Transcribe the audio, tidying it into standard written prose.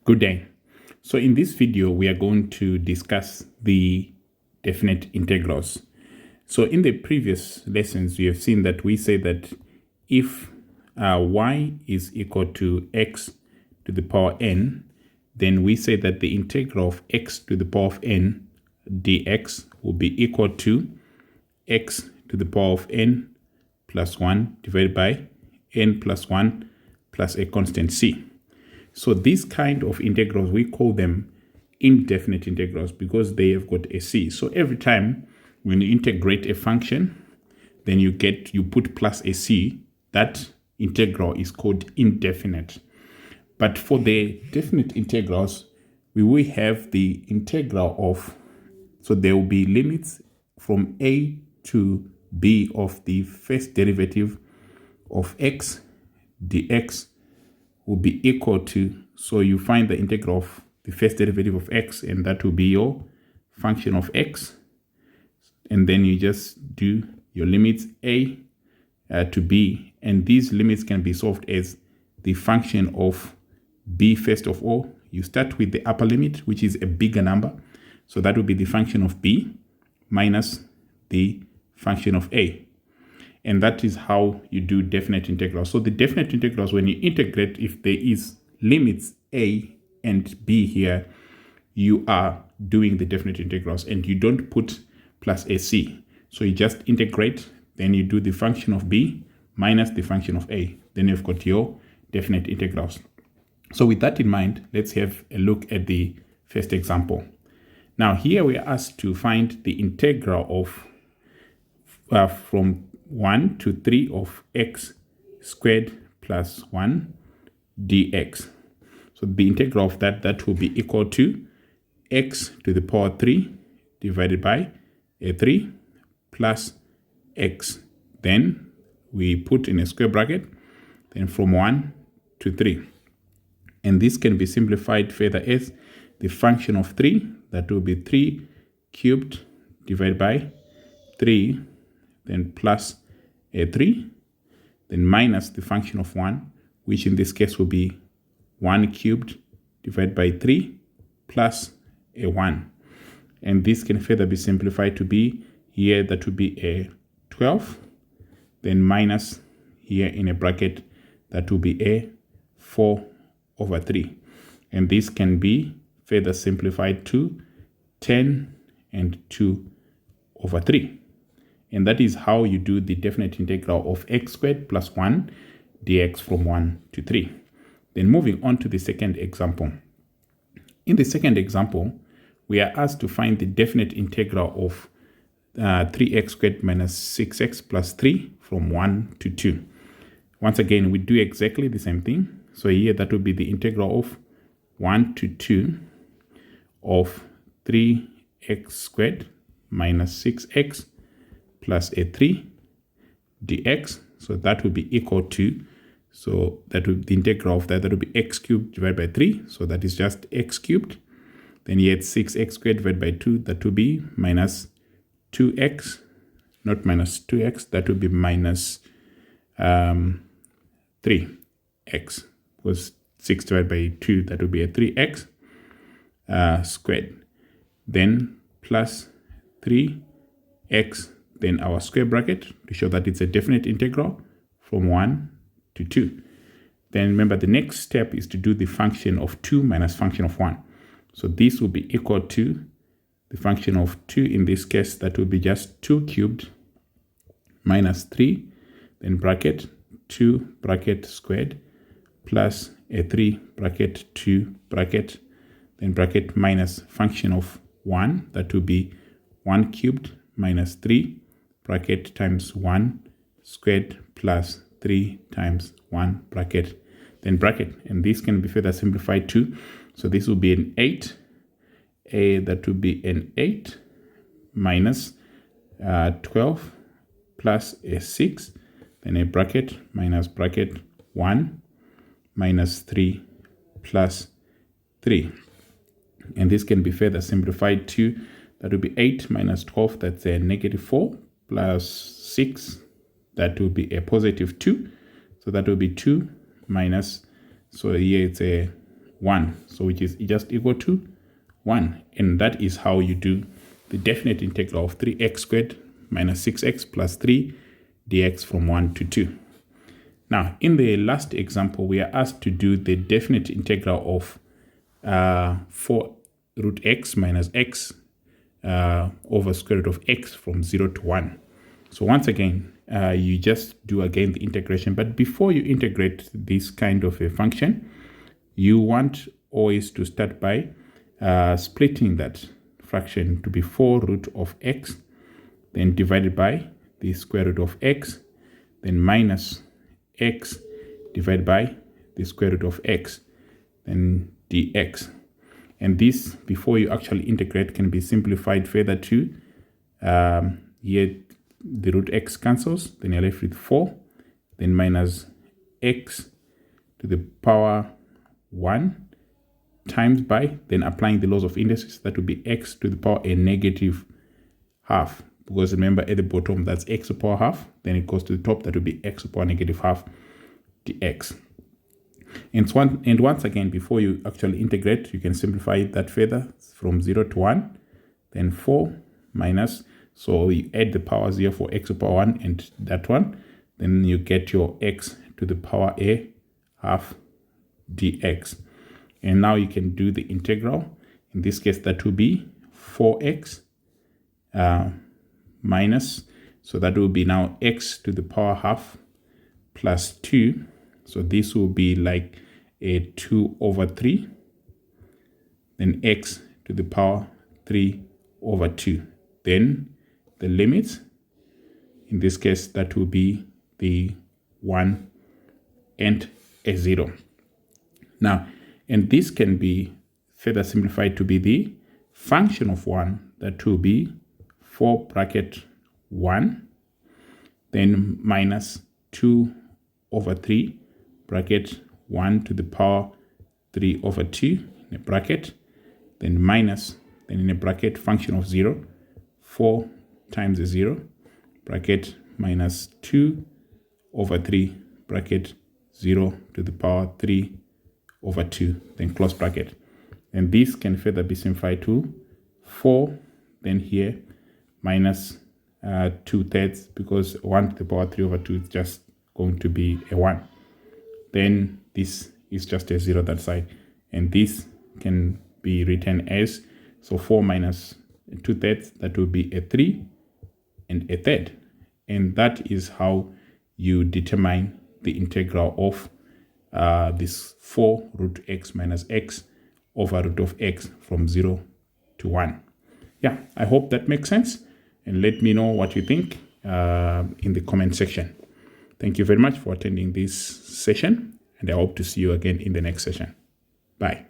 Good day. So in this video, we are going to discuss the definite integrals. So in the previous lessons, we have seen that we say that if y is equal to x to the power n, then we say that the integral of x to the power of n dx will be equal to x to the power of n plus 1 divided by n plus 1 plus a constant c. So these kind of integrals, we call them indefinite integrals because they have got a c. So every time when you integrate a function, then you put plus a c, that integral is called indefinite. But for the definite integrals, we will have the integral of, so there will be limits from a to b of the first derivative of x dx will be equal to, so you find the integral of the first derivative of x, and that will be your function of x, and then you just do your limits a to b, and these limits can be solved as the function of b. First of all, you start with the upper limit, which is a bigger number, so that will be the function of b minus the function of a. And that is how you do definite integrals. So the definite integrals, when you integrate, if there is limits a and b here, you are doing the definite integrals and you don't put plus a c. So you just integrate, then you do the function of b minus the function of a. Then you've got your definite integrals. So with that in mind, let's have a look at the first example. Now here we are asked to find the integral of from 1 to 3 of x squared plus 1 dx. So the integral of that will be equal to x to the power 3 divided by a 3 plus x. Then we put in a square bracket, then from 1 to 3. And this can be simplified further as the function of 3, that will be 3 cubed divided by 3, then plus a 3, then minus the function of 1, which in this case will be 1 cubed divided by 3 plus a 1. And this can further be simplified to be here, that would be a 12, then minus here in a bracket, that will be a 4 over 3. And this can be further simplified to 10 and 2 over 3. And that is how you do the definite integral of x squared plus 1 dx from 1 to 3. Then moving on to the second example. In the second example, we are asked to find the definite integral of 3x squared minus 6x plus 3 from 1 to 2. Once again, we do exactly the same thing. So here that will be the integral of 1 to 2 of 3x squared minus 6x plus a 3 dx. So that will be equal to, so that will be the integral of that will be x cubed divided by 3. So that is just x cubed. Then you add 6x squared divided by 2, that will be minus 2x, not minus 2x, that will be minus 3x, because 6 divided by 2, that will be a 3x squared. Then plus 3x, then our square bracket to show that it's a definite integral from 1 to 2. Then remember, the next step is to do the function of 2 minus function of 1. So this will be equal to the function of 2. In this case, that will be just 2 cubed minus 3, then bracket 2 bracket squared plus a 3 bracket 2 bracket, then bracket minus function of 1, that will be 1 cubed minus 3 bracket times 1 squared plus 3 times 1 bracket, then bracket. And this can be further simplified too. So this will be an 8, that will be an 8 minus 12 plus a 6, then a bracket minus bracket 1 minus 3 plus 3. And this can be further simplified to, that will be 8 minus 12, that's a negative 4, plus 6, that will be a positive 2. So that will be 2 minus, so here it's a 1. So which is just equal to 1. And that is how you do the definite integral of 3x squared minus 6x plus 3 dx from 1 to 2. Now, in the last example, we are asked to do the definite integral of 4 root x minus x over square root of x from 0 to 1. So once again, you just do again the integration. But before you integrate this kind of a function, you want always to start by splitting that fraction to be 4 root of x, then divided by the square root of x, then minus x divided by the square root of x, then dx. And this, before you actually integrate, can be simplified further to here the root x cancels, then you're left with 4, then minus x to the power 1 times by, then applying the laws of indices, that would be x to the power a negative half. Because remember, at the bottom, that's x to the power half. Then it goes to the top, that would be x to the power negative half dx. And once again, before you actually integrate, you can simplify that further from 0 to 1. Then 4 minus, so you add the powers here for x to the power 1 and that one. Then you get your x to the power a half dx. And now you can do the integral. In this case, that will be 4x minus, so that will be now x to the power half plus 2. So this will be like a 2 over 3. Then x to the power 3 over 2. Then the limits, in this case, that will be the 1 and a 0. Now, and this can be further simplified to be the function of 1, that will be 4 bracket 1, then minus 2 over 3 bracket 1 to the power 3 over 2 in a bracket, then minus, then in a bracket function of 0, 4 times the 0 bracket minus 2 over 3 bracket 0 to the power 3 over 2, then close bracket. And this can further be simplified to 4, then here minus 2/3, because 1 to the power 3 over 2 is just going to be a 1. Then this is just a 0 that side. And this can be written as, so 4 minus 2/3, that will be a 3 and a third. And that is how you determine the integral of this 4 root x minus x over root of x from 0 to 1. Yeah, I hope that makes sense. And let me know what you think in the comment section. Thank you very much for attending this session, and I hope to see you again in the next session. Bye.